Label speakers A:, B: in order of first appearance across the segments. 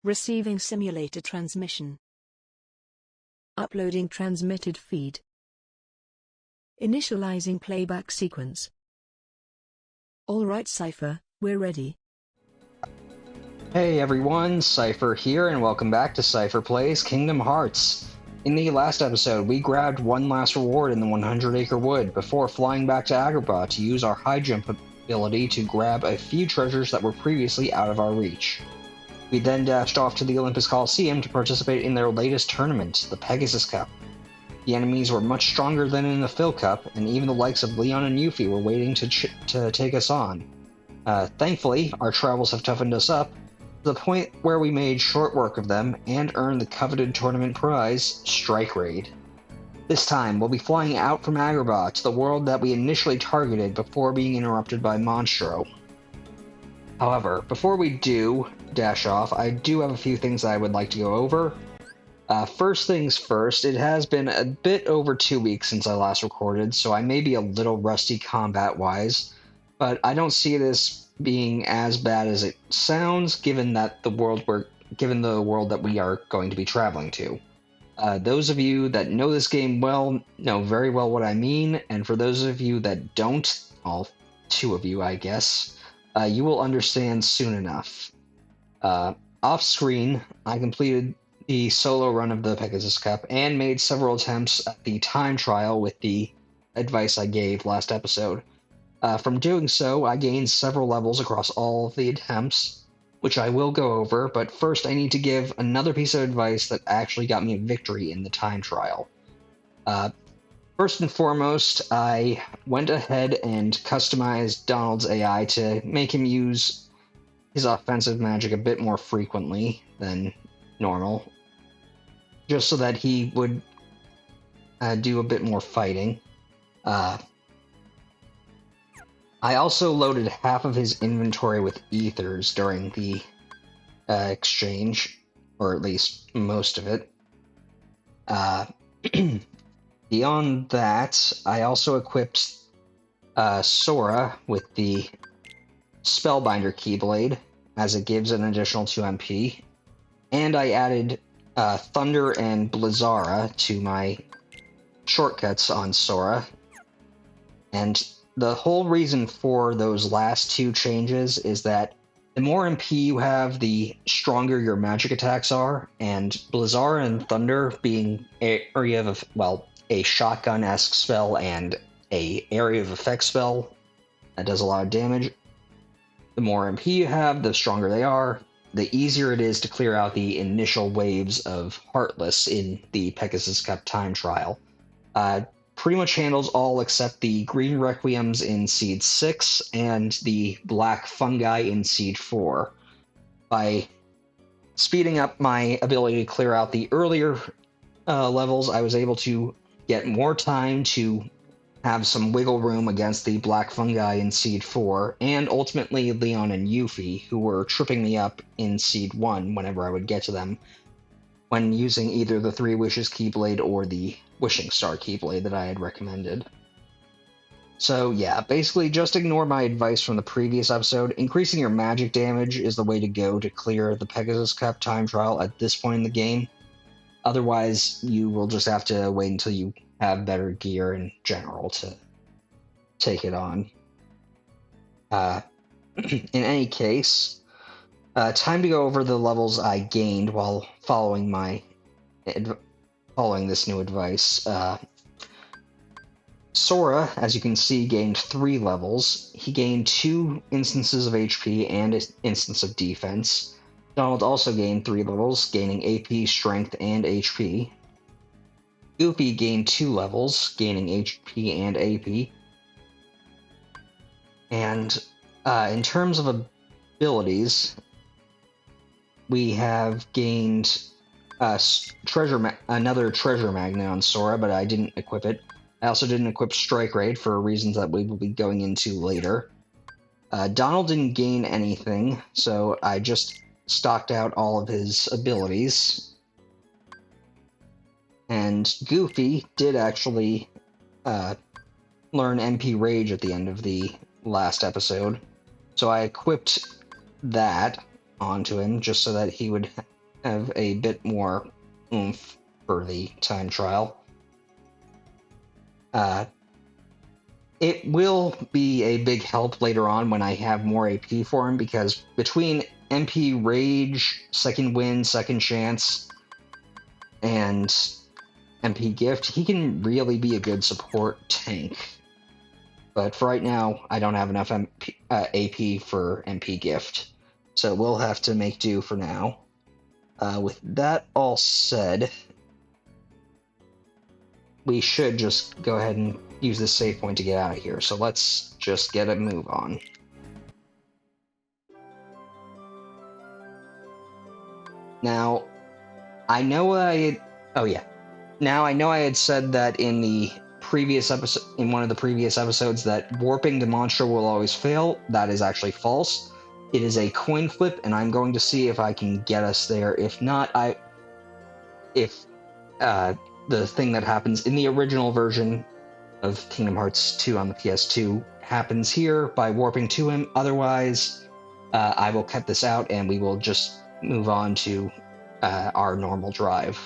A: Receiving simulator transmission. Uploading transmitted feed. Initializing playback sequence. Alright Seipher, we're ready.
B: Hey everyone, Seipher here, and welcome back to Seipher Plays Kingdom Hearts. In the last episode, we grabbed one last reward in the 100-acre wood before flying back to Agrabah to use our high jump ability to grab a few treasures that were previously out of our reach. We then dashed off to the Olympus Coliseum to participate in their latest tournament, the Pegasus Cup. The enemies were much stronger than in the Phil Cup, and even the likes of Leon and Yuffie were waiting to take us on. Thankfully, our travels have toughened us up, to the point where we made short work of them and earned the coveted tournament prize, Strike Raid. This time, we'll be flying out from Agrabah to the world that we initially targeted before being interrupted by Monstro. However, before we do dash off, I do have a few things that I would like to go over. First things first, it has been a bit over 2 weeks since I last recorded, so I may be a little rusty combat-wise, but I don't see this being as bad as it sounds, given the world that we are going to be traveling to. Those of you that know this game well know very well what I mean, and for those of you that don't, all 2 of you I guess, you will understand soon enough. Off-screen, I completed the solo run of the Pegasus Cup and made several attempts at the time trial with the advice I gave last episode. From doing so, I gained several levels across all of the attempts, which I will go over, but first I need to give another piece of advice that actually got me a victory in the time trial. First and foremost, I went ahead and customized Donald's AI to make him use his offensive magic a bit more frequently than normal, just so that he would do a bit more fighting. I also loaded half of his inventory with ethers during the exchange, or at least most of it. Beyond that, I also equipped Sora with the Spellbinder Keyblade, as it gives an additional 2 MP, and I added Thunder and Blizzara to my shortcuts on Sora, and the whole reason for those last 2 changes is that the more MP you have, the stronger your magic attacks are, and Blizzara and Thunder being a shotgun-esque spell and a area of effect spell that does a lot of damage. The more MP you have, the stronger they are, the easier it is to clear out the initial waves of Heartless in the Pegasus Cup time trial. Pretty much handles all except the green Requiems in Seed 6 and the black Fungi in Seed 4. By speeding up my ability to clear out the earlier levels, I was able to get more time to have some wiggle room against the black Fungi in Seed 4, and ultimately Leon and Yuffie, who were tripping me up in Seed 1 whenever I would get to them, when using either the 3 Wishes Keyblade or the Wishing Star Keyblade that I had recommended. So yeah, basically just ignore my advice from the previous episode. Increasing your magic damage is the way to go to clear the Pegasus Cup time trial at this point in the game. Otherwise, you will just have to wait until you have better gear in general to take it on. In any case, time to go over the levels I gained while following this new advice. Sora, as you can see, gained 3 levels. He gained 2 instances of HP and an instance of defense. Donald also gained 3 levels, gaining AP, Strength, and HP. Goofy gained 2 levels, gaining HP and AP. And in terms of abilities, we have gained another treasure magnet on Sora, but I didn't equip it. I also didn't equip Strike Raid for reasons that we will be going into later. Donald didn't gain anything, so I just stocked out all of his abilities. And Goofy did actually learn MP Rage at the end of the last episode, so I equipped that onto him, just so that he would have a bit more oomph for the time trial. It will be a big help later on when I have more AP for him, because between MP Rage, Second Wind, Second Chance, and MP Gift, he can really be a good support tank. But for right now, I don't have enough AP for MP Gift, so we'll have to make do for now. With that all said, we should just go ahead and use this save point to get out of here, so let's just get a move on. Now, I know Now, I know I had said that in the previous episode, in one of the previous episodes, that warping to Monstro will always fail. That is actually false. It is a coin flip, and I'm going to see if I can get us there. If not, if the thing that happens in the original version of Kingdom Hearts 2 on the PS2 happens here by warping to him. Otherwise, I will cut this out, and we will just move on to our normal drive.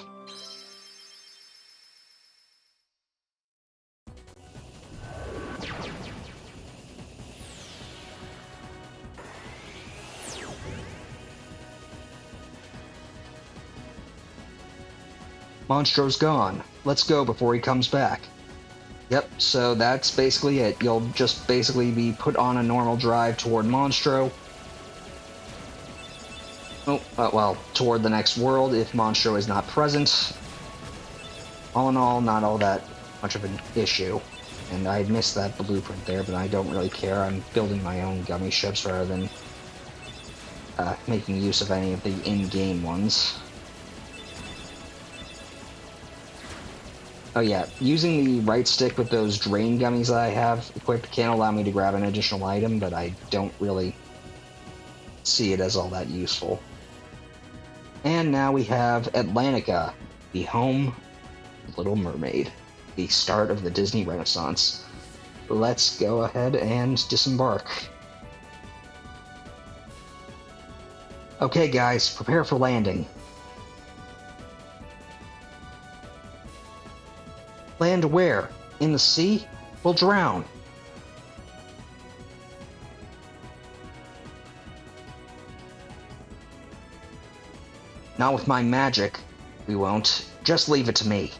B: Monstro's gone. Let's go before he comes back. Yep, so that's basically it. You'll just basically be put on a normal drive toward Monstro. Well, toward the next world if Monstro is not present. All in all, not all that much of an issue. And I missed that blueprint there, but I don't really care. I'm building my own gummy ships rather than making use of any of the in-game ones. Oh yeah, using the right stick with those drain gummies that I have equipped can allow me to grab an additional item, but I don't really see it as all that useful. And now we have Atlantica, the home of Little Mermaid, the start of the Disney Renaissance. Let's go ahead and disembark. Okay guys, prepare for landing. Land where? In the sea? We'll drown. Not with my magic. We won't. Just leave it to me.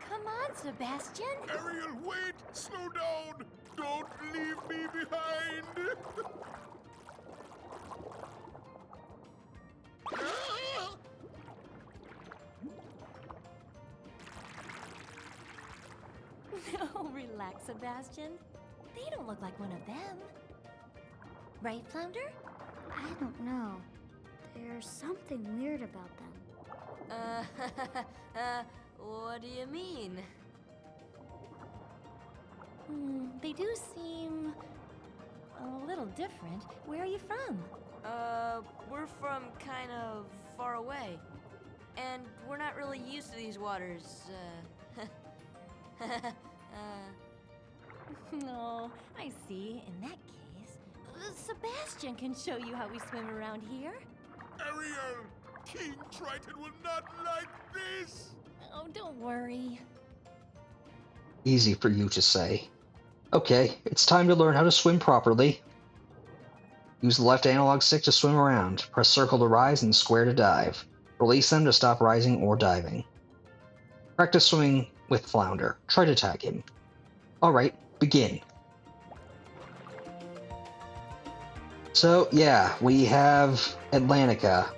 C: Come on, Sebastian.
D: Ariel, wait! Slow down! Don't leave me behind!
C: No, relax, Sebastian. They don't look like one of them. Right, Flounder?
E: I don't know. There's something weird about them.
C: What do you mean? They do seem a little different. Where are you from?
F: We're from kind of far away. And we're not really used to these waters,
C: No, I see. In that case, Sebastian can show you how we swim around here.
D: Ariel! King Triton will not like this!
C: Oh, don't worry.
B: Easy for you to say. Okay, it's time to learn how to swim properly. Use the left analog stick to swim around. Press circle to rise and square to dive. Release them to stop rising or diving. Practice swimming with Flounder. Try to tag him. Alright, begin. So, yeah, we have Atlantica,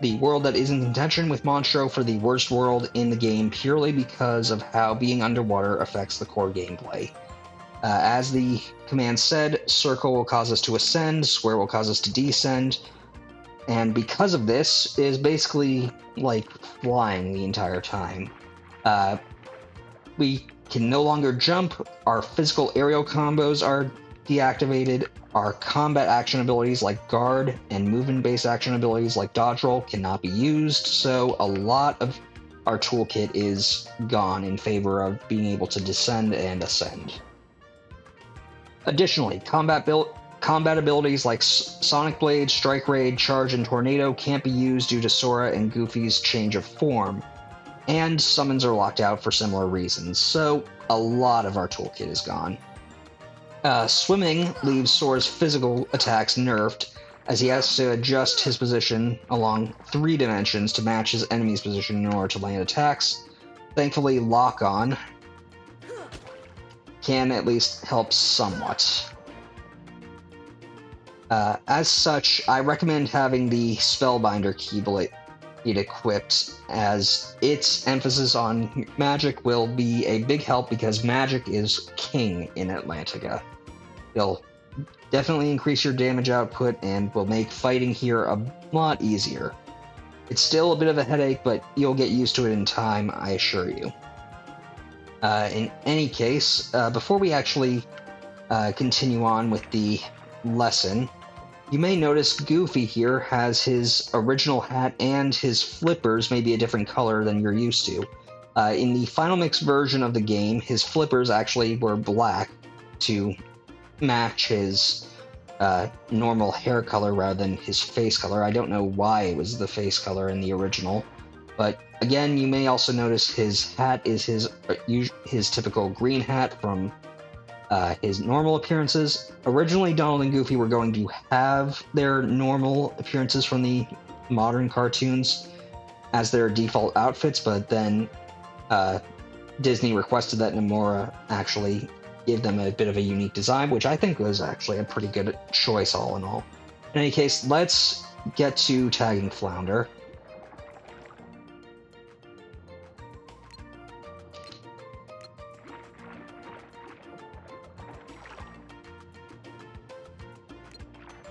B: the world that is in contention with Monstro for the worst world in the game purely because of how being underwater affects the core gameplay. As the command said, circle will cause us to ascend, square will cause us to descend, and because of this, it is basically like flying the entire time. We can no longer jump, our physical aerial combos are deactivated, our combat action abilities like guard and movement-based action abilities like dodge roll cannot be used, so a lot of our toolkit is gone in favor of being able to descend and ascend. Additionally, combat abilities like Sonic Blade, Strike Raid, Charge, and Tornado can't be used due to Sora and Goofy's change of form, and summons are locked out for similar reasons, so a lot of our toolkit is gone. Swimming leaves Sora's physical attacks nerfed, as he has to adjust his position along 3 dimensions to match his enemy's position in order to land attacks. Thankfully, Lock-On can at least help somewhat. As such, I recommend having the Spellbinder Keyblade equipped, as its emphasis on magic will be a big help because magic is king in Atlantica. It'll definitely increase your damage output and will make fighting here a lot easier. It's still a bit of a headache, but you'll get used to it in time, I assure you. In any case, before we actually continue on with the lesson, you may notice Goofy here has his original hat and his flippers may be a different color than you're used to. In the Final Mix version of the game, his flippers actually were black to match his normal hair color rather than his face color. I don't know why it was the face color in the original, but again, you may also notice his hat is his typical green hat from his normal appearances. Originally, Donald and Goofy were going to have their normal appearances from the modern cartoons as their default outfits, but then Disney requested that Nomura actually give them a bit of a unique design, which I think was actually a pretty good choice all in all. In any case, let's get to tagging Flounder.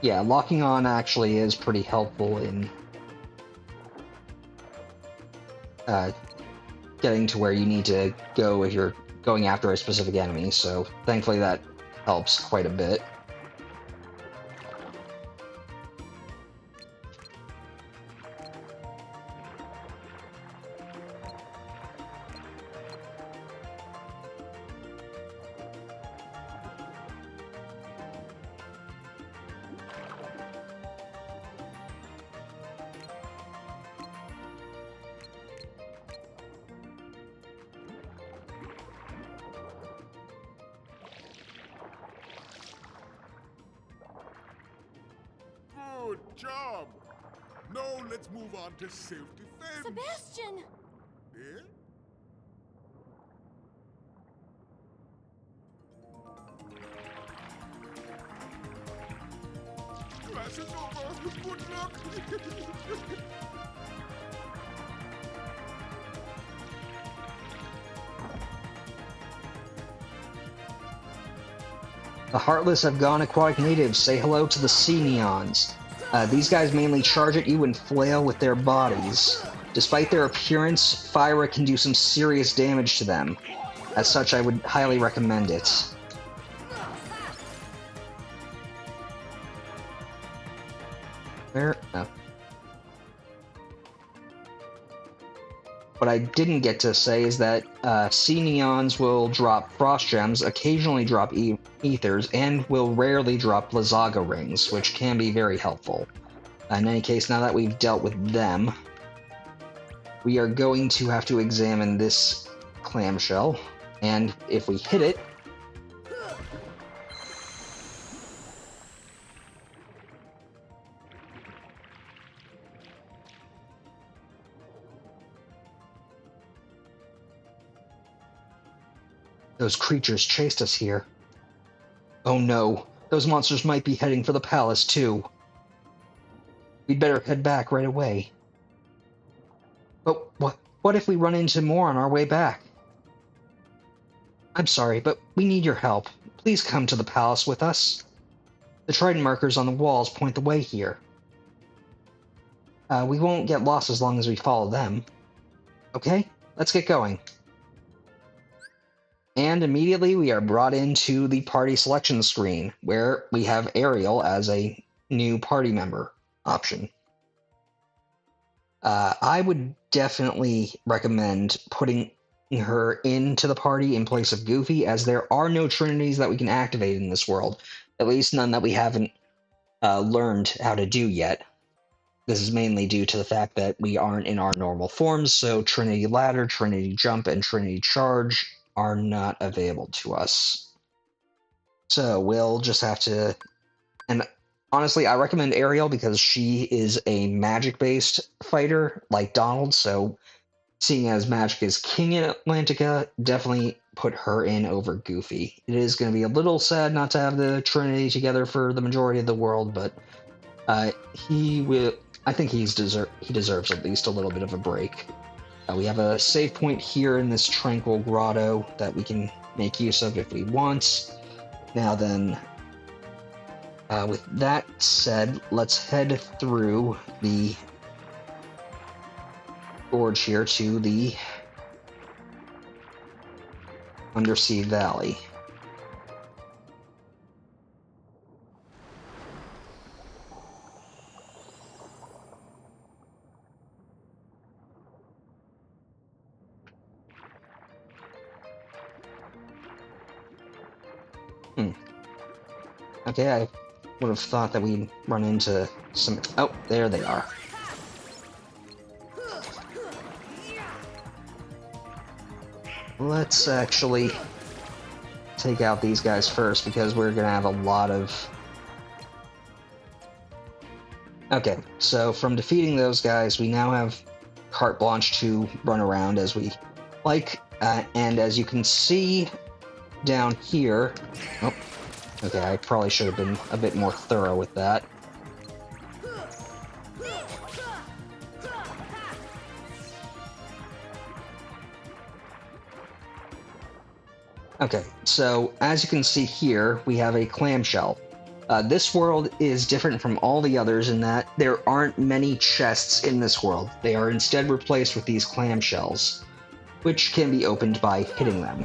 B: Yeah, locking on actually is pretty helpful in getting to where you need to go if you're going after a specific enemy, so thankfully that helps quite a bit.
D: Good job. Now let's move on to self-defense.
C: Sebastian!
D: Yeah? Class is over. Good luck.
B: The Heartless have gone aquatic natives. Say hello to the sea neons. These guys mainly charge at you and flail with their bodies. Despite their appearance, Fyra can do some serious damage to them. As such, I would highly recommend it. Where? Oh. What I didn't get to say is that sea neons will drop frost gems, occasionally drop ethers, and will rarely drop Blizzaga rings, which can be very helpful. In any case, now that we've dealt with them, we are going to have to examine this clamshell, and if we hit it, those creatures chased us here. Oh no, those monsters might be heading for the palace too. We'd better head back right away. But what if we run into more on our way back? I'm sorry, but we need your help. please come to the palace with us. The trident markers on the walls point the way here. We won't get lost as long as we follow them. Okay, let's get going. And immediately we are brought into the party selection screen, where we have Ariel as a new party member option. I would definitely recommend putting her into the party in place of Goofy, as there are no trinities that we can activate in this world. At least none that we haven't learned how to do yet. This is mainly due to the fact that we aren't in our normal forms, so Trinity Ladder, Trinity Jump, and Trinity Charge are not available to us. So we'll just have to... And honestly, I recommend Ariel because she is a magic-based fighter, like Donald, so seeing as magic is king in Atlantica, definitely put her in over Goofy. It is going to be a little sad not to have the Trinity together for the majority of the world, but he will... I think he deserves at least a little bit of a break. We have a save point here in this tranquil grotto that we can make use of if we want. Now then, with that said, let's head through the gorge here to the Undersea Valley. Okay, I would have thought that we'd run into some... Oh, there they are. Let's actually take out these guys first, because we're gonna have a lot of... Okay, so from defeating those guys, we now have carte blanche to run around as we like, and as you can see down here... Oh, okay, I probably should have been a bit more thorough with that. Okay, so as you can see here, we have a clamshell. This world is different from all the others in that there aren't many chests in this world. They are instead replaced with these clamshells, which can be opened by hitting them.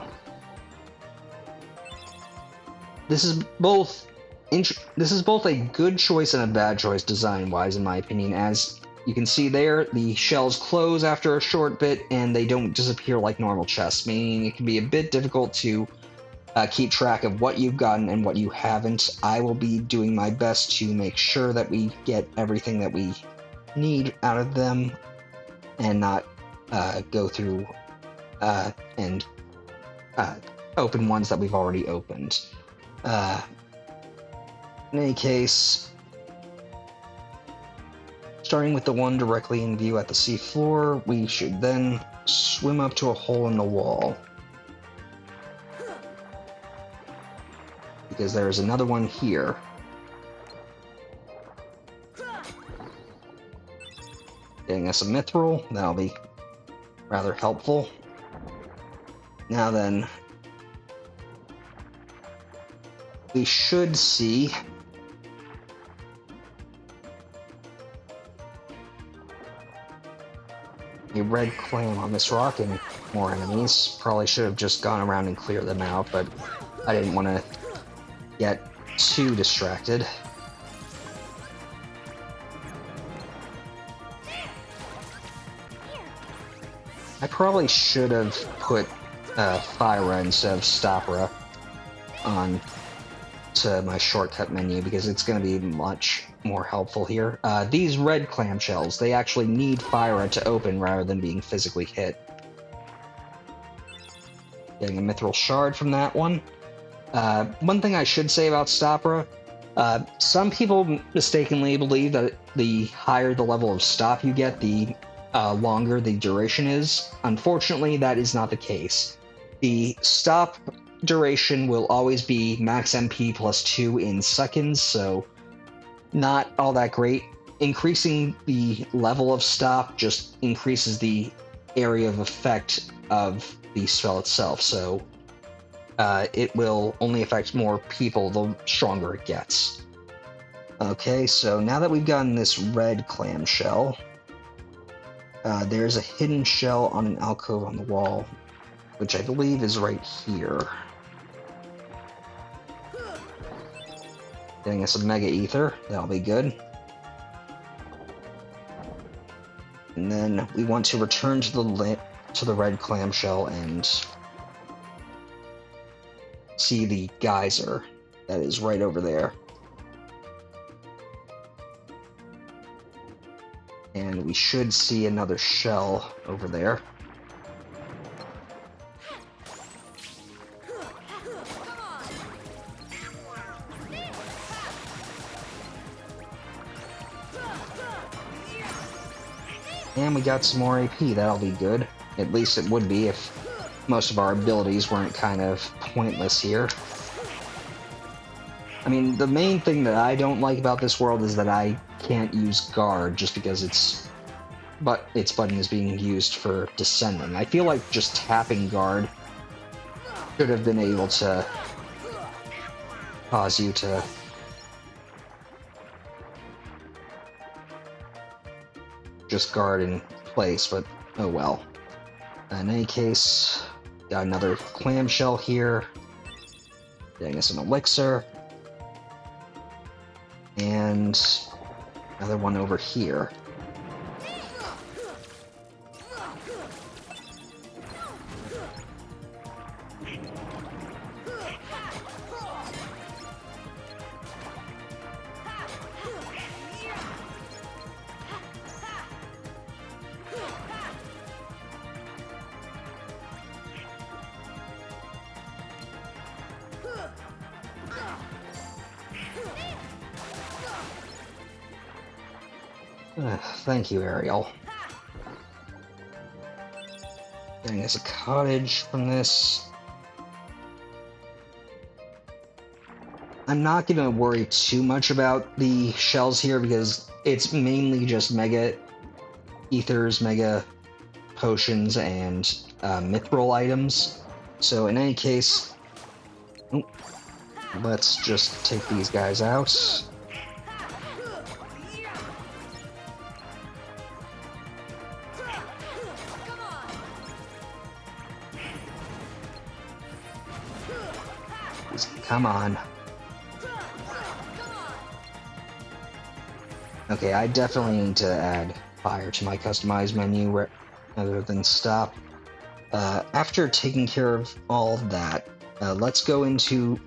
B: This is both a good choice and a bad choice design-wise, in my opinion. As you can see there, the shells close after a short bit, and they don't disappear like normal chests, meaning it can be a bit difficult to keep track of what you've gotten and what you haven't. I will be doing my best to make sure that we get everything that we need out of them, and not go through and open ones that we've already opened. In any case, starting with the one directly in view at the sea floor, we should then swim up to a hole in the wall, because there's another one here. Getting us a mithril, that'll be rather helpful. Now then, we should see a red clam on this rock and more enemies. Probably should have just gone around and cleared them out, but I didn't want to get too distracted. I probably should have put Thyra instead of Stopra on to my shortcut menu, because it's going to be much more helpful here. These red clamshells, they actually need Thyra to open rather than being physically hit. Getting a mithril shard from that one. One thing I should say about Stopra, some people mistakenly believe that the higher the level of stop you get, the longer the duration is. Unfortunately, that is not the case. The stop duration will always be max MP plus 2 in seconds, so not all that great. Increasing the level of stop just increases the area of effect of the spell itself, so it will only affect more people the stronger it gets. Okay, so now that we've gotten this red clamshell, there's a hidden shell on an alcove on the wall, which I believe is right here. Getting us a Mega Ether, that'll be good. And then we want to return to the red clamshell and see the geyser that is right over there. And we should see another shell over there. And we got some more AP, that'll be good. At least it would be if most of our abilities weren't kind of pointless here. I mean, the main thing that I don't like about this world is that I can't use guard just because its button is being used for descending. I feel like just tapping guard should have been able to cause you to just guard in place, but oh well. In any case, got another clamshell here, getting us an elixir, and another one over here. Thank you, Ariel. Getting us a cottage from this. I'm not going to worry too much about the shells here because it's mainly just mega ethers, mega potions, and mithril items. So in any case, let's just take these guys out. Come on. Okay, I definitely need to add fire to my customized menu rather than stop. After taking care of all of that, let's go into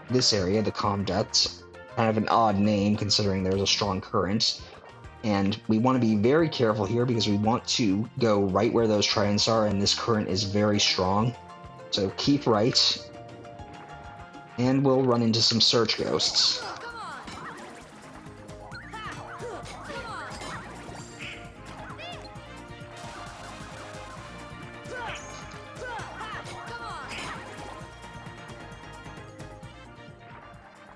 B: this area, the calm depths. Kind of an odd name considering there's a strong current. And we want to be very careful here because we want to go right where those tridents are, and this current is very strong. So keep right. And we'll run into some search ghosts.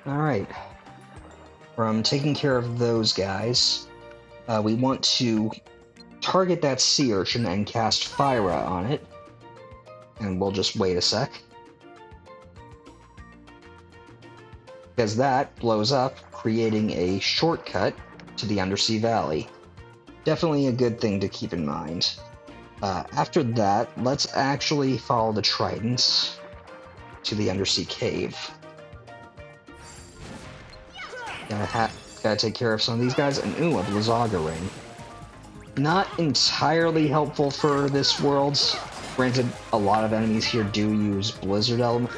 B: Alright. From taking care of those guys, we want to target that sea urchin and cast Fyra on it. And we'll just wait a sec. Because that blows up, creating a shortcut to the undersea valley. Definitely a good thing to keep in mind. After that, let's actually follow the tridents to the undersea cave. Gotta take care of some of these guys, and ooh, a Blizzaga ring. Not entirely helpful for this world. Granted, a lot of enemies here do use Blizzard Element.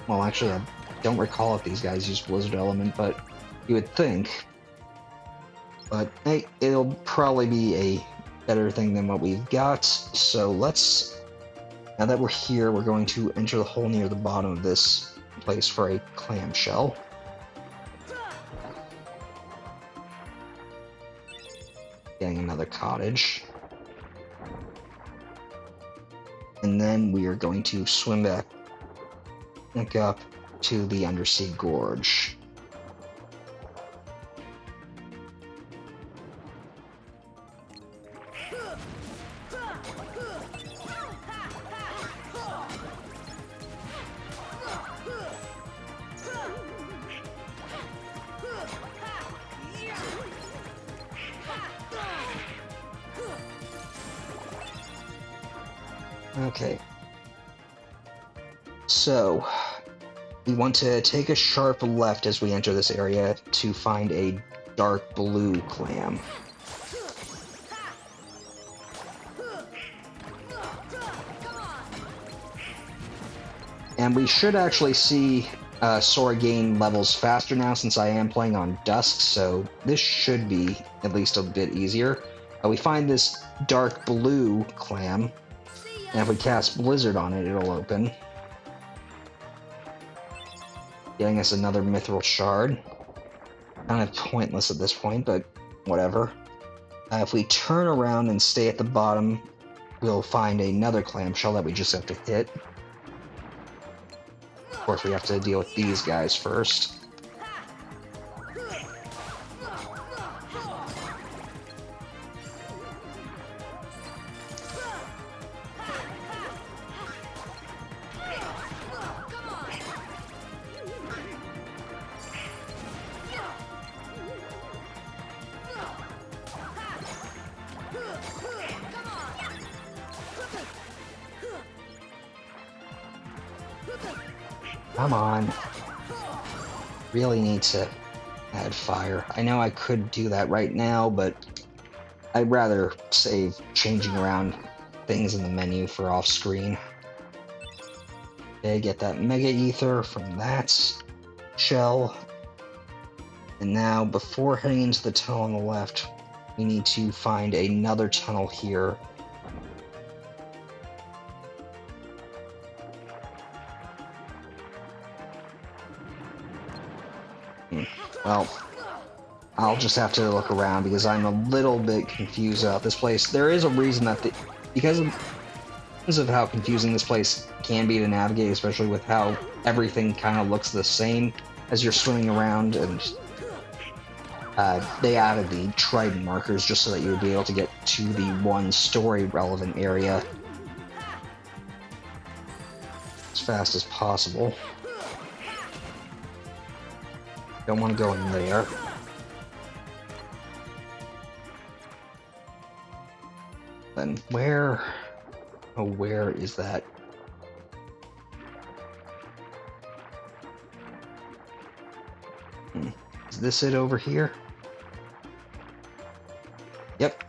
B: Well, actually, I don't recall if these guys use Blizzard Element, but you would think. But hey, it'll probably be a better thing than what we've got. So let's, now that we're here, we're going to enter the hole near the bottom of this place for a clamshell. Getting another cottage. And then we are going to swim back up to the undersea gorge. Okay. So, we want to take a sharp left as we enter this area to find a dark blue clam. And we should actually see Sora gain levels faster now since I am playing on Dusk, so this should be at least a bit easier. We find this dark blue clam, and if we cast Blizzard on it, it'll open. Getting us another Mithril Shard. Kind of pointless at this point, but whatever. If we turn around and stay at the bottom, we'll find another clamshell that we just have to hit. Of course, we have to deal with these guys first. Come on. Really need to add fire. I know I could do that right now, but I'd rather save changing around things in the menu for off-screen. Okay, get that Mega Ether from that shell. And now, before heading into the tunnel on the left, we need to find another tunnel here. Well, I'll just have to look around because I'm a little bit confused about this place. There is a reason that because of how confusing this place can be to navigate, especially with how everything kind of looks the same as you're swimming around, and they added the trident markers just so that you would be able to get to the one story relevant area as fast as possible. Don't want to go in there. Then where? Oh, where is that? Is this it over here? Yep.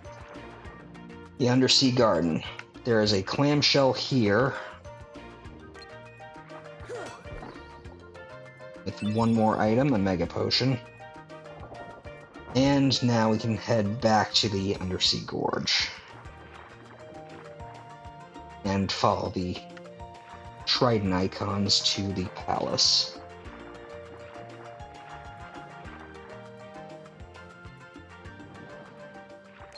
B: The Undersea Garden. There is a clamshell here. With one more item, a Mega Potion. And now we can head back to the Undersea Gorge. And follow the trident icons to the palace.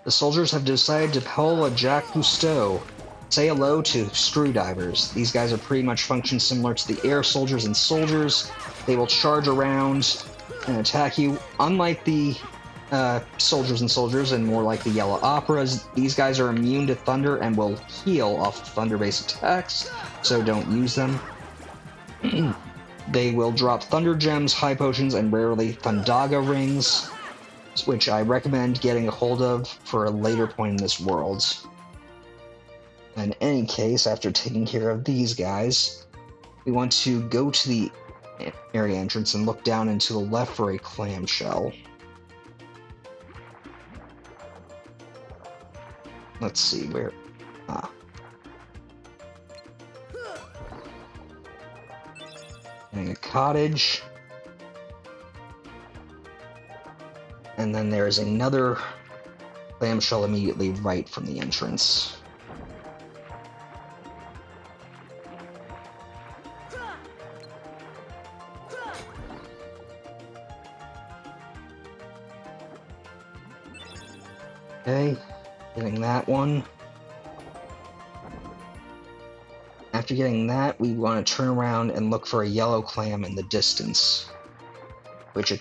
B: The soldiers have decided to pull a Jacques Cousteau. Say hello to screwdivers. These guys are pretty much function similar to the air soldiers and soldiers. They will charge around and attack you. Unlike the soldiers and soldiers and more like the yellow operas, these guys are immune to thunder and will heal off of thunder-based attacks, so don't use them. They will drop thunder gems, high potions, and rarely Thundaga rings, which I recommend getting a hold of for a later point in this world. In any case, after taking care of these guys, we want to go to the area entrance and look down and to the left for a clamshell. Let's see where... Getting a cottage. And then there is another clamshell immediately right from the entrance. Okay, getting that one. After getting that, we want to turn around and look for a yellow clam in the distance, which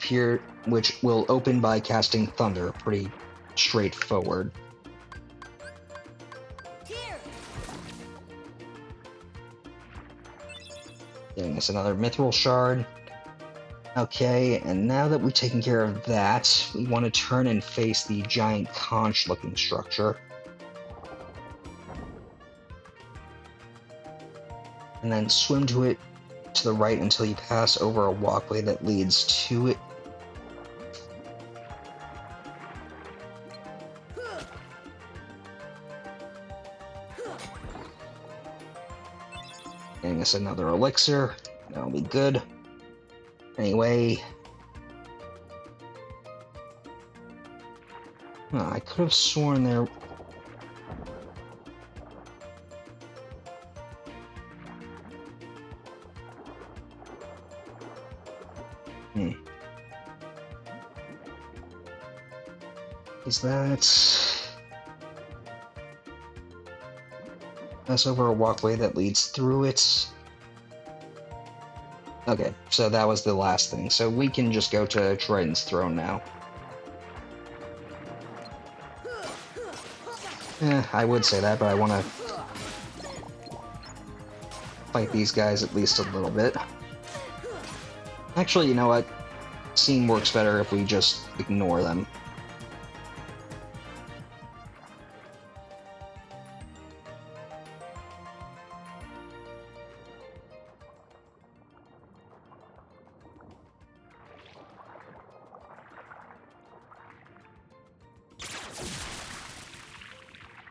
B: will open by casting Thunder. Pretty straightforward. Getting us another Mithril Shard. Okay, and now that we've taken care of that, we want to turn and face the giant conch-looking structure. and then swim to it to the right until you pass over a walkway that leads to it. Getting us another elixir. That'll be good. Anyway. I could have sworn there... Is that... Pass over a walkway that leads through it. Okay, so that was the last thing. So we can just go to Triton's Throne now. I would say that, but I want to fight these guys at least a little bit. Actually, you know what? Scene works better if we just ignore them.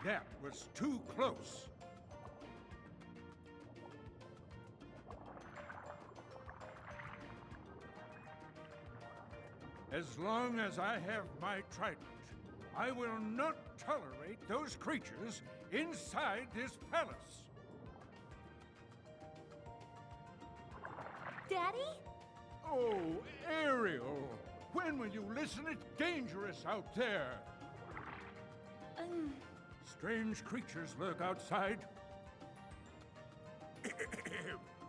D: That was too close. As long as I have my trident, I will not tolerate those creatures inside this palace.
C: Daddy?
D: Oh, Ariel, when will you listen? It's dangerous out there. Strange creatures lurk outside.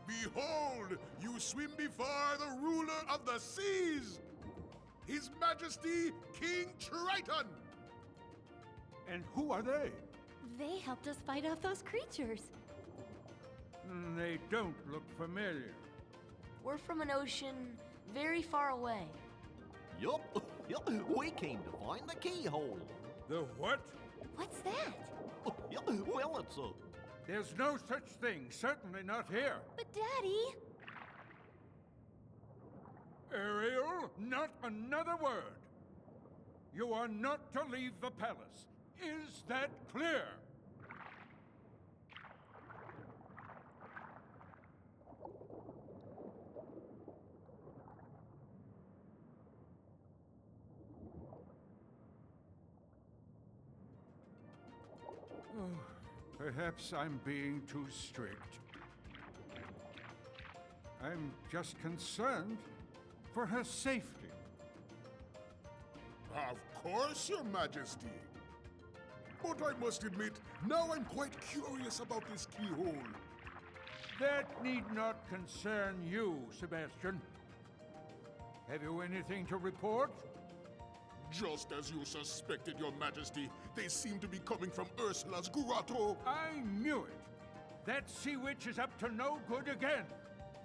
G: Behold, you swim before the ruler of the seas, His Majesty King Triton.
D: And who are they?
C: They helped us fight off those creatures.
D: They don't look familiar.
F: We're from an ocean very far away.
H: Yup, we came to find the keyhole.
D: The what?
C: What's that?
H: Well, it's a...
D: There's no such thing, certainly not here.
C: But Daddy...
D: Ariel, not another word. You are not to leave the palace. Is that clear? Perhaps I'm being too strict. I'm just concerned for her safety.
G: Of course, Your Majesty. But I must admit, now I'm quite curious about this keyhole.
D: That need not concern you, Sebastian. Have you anything to report?
G: Just as you suspected, Your Majesty, they seem to be coming from Ursula's grotto.
D: I knew it. That sea witch is up to no good again.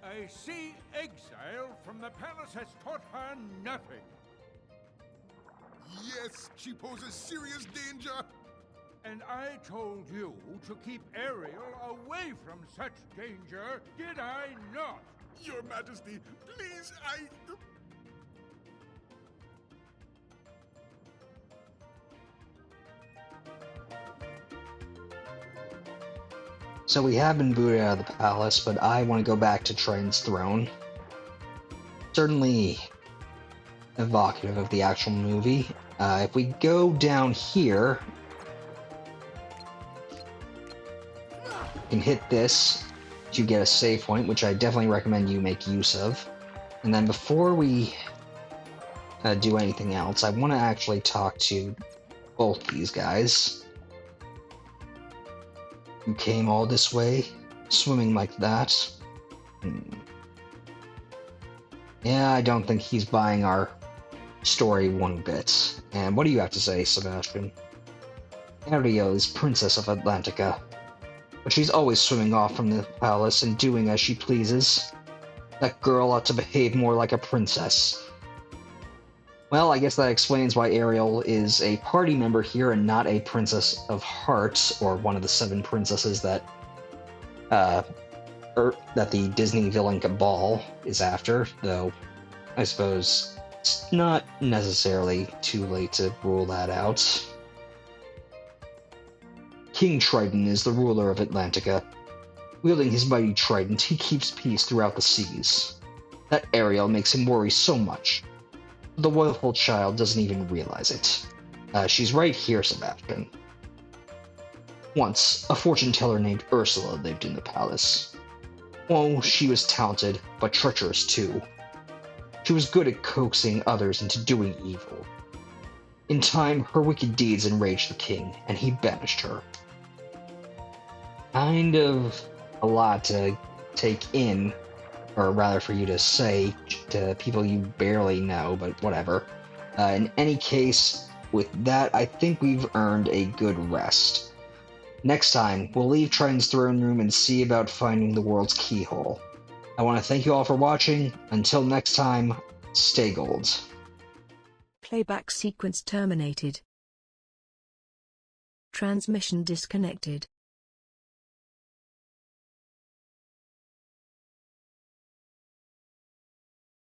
D: A sea exile from the palace has taught her nothing.
G: Yes, she poses serious danger.
D: And I told you to keep Ariel away from such danger, did I not?
G: Your Majesty, please,
B: So we have been booted out of the palace, but I want to go back to Triton's Throne. Certainly evocative of the actual movie. If we go down here, you can hit this to get a save point, which I definitely recommend you make use of. And then before we do anything else, I want to actually talk to both these guys. You came all this way, swimming like that. Yeah, I don't think he's buying our story one bit. And what do you have to say, Sebastian? Ariel is Princess of Atlantica, but she's always swimming off from the palace and doing as she pleases. That girl ought to behave more like a princess. Well, I guess that explains why Ariel is a party member here and not a Princess of Hearts, or one of the 7 princesses that that the Disney villain Cabal is after, though I suppose it's not necessarily too late to rule that out. King Triton is the ruler of Atlantica. Wielding his mighty trident, he keeps peace throughout the seas. That Ariel makes him worry so much. The willful child doesn't even realize it. She's right here, Sebastian. Once, a fortune teller named Ursula lived in the palace. Oh, she was talented, but treacherous too. She was good at coaxing others into doing evil. In time, her wicked deeds enraged the king, and he banished her. Kind of a lot to take in, or rather for you to say to people you barely know, but whatever. In any case, with that, I think we've earned a good rest. Next time, we'll leave Triton's throne room and see about finding the world's keyhole. I want to thank you all for watching. Until next time, stay gold.
A: Playback sequence terminated. Transmission disconnected.